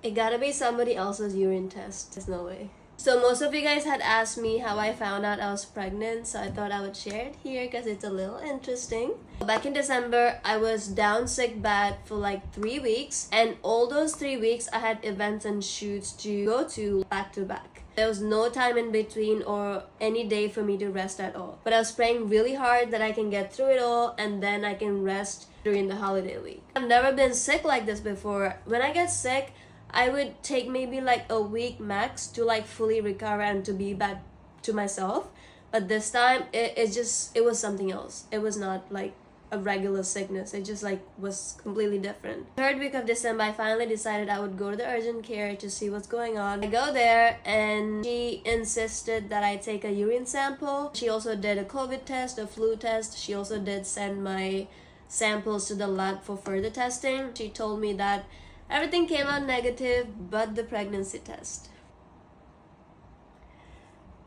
It gotta be somebody else's urine test. There's no way. So most of you guys had asked me how I found out I was pregnant, so I thought I would share it here because it's a little interesting. Back in December, I was down sick bad for like 3 weeks, and all those 3 weeks I had events and shoots to go to back to back. There was no time in between or any day for me to rest at all. But I was praying really hard that I can get through it all and then I can rest during the holiday week. I've never been sick like this before. When I get sick, I would take maybe like a week max to like fully recover and to be back to myself. But this time it was something else. It was not like a regular sickness. It just like was completely different. Third week of December, I finally decided I would go to the urgent care to see what's going on. I go there and she insisted that I take a urine sample. She also did a COVID test, a flu test. She also did send my samples to the lab for further testing. She told me that everything came out negative but the pregnancy test.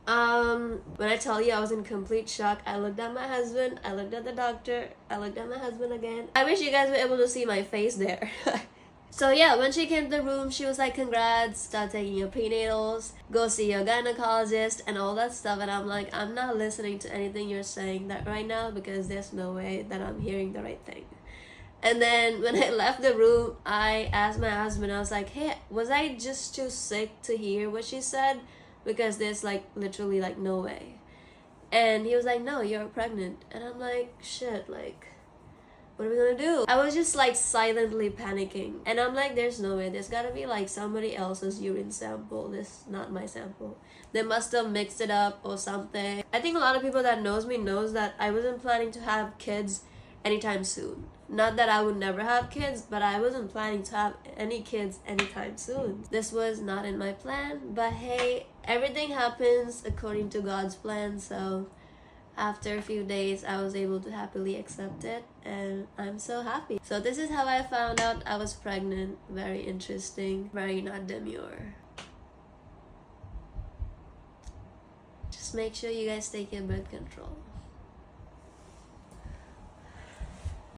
When I tell you I was in complete shock, I looked at my husband, I looked at the doctor, I looked at my husband again. I wish you guys were able to see my face there. So yeah, when she came to the room, she was like, congrats, start taking your prenatals, go see your gynecologist and all that stuff. And I'm like, I'm not listening to anything you're saying that right now because there's no way that I'm hearing the right thing. And then when I left the room, I asked my husband, I was like, hey, was I just too sick to hear what she said? Because there's like literally like no way. And he was like, no, you're pregnant. And I'm like, shit, like, what are we gonna do? I was just like silently panicking. And I'm like, there's no way. There's gotta be like somebody else's urine sample. This not my sample. They must have mixed it up or something. I think a lot of people that knows me knows that I wasn't planning to have kids anytime soon. Not that I would never have kids, but I wasn't planning to have any kids anytime soon. This was not in my plan, but hey, everything happens according to God's plan. So after a few days, I was able to happily accept it, and I'm so happy. So this is how I found out I was pregnant. Very interesting, very not demure. Just make sure you guys take your birth control.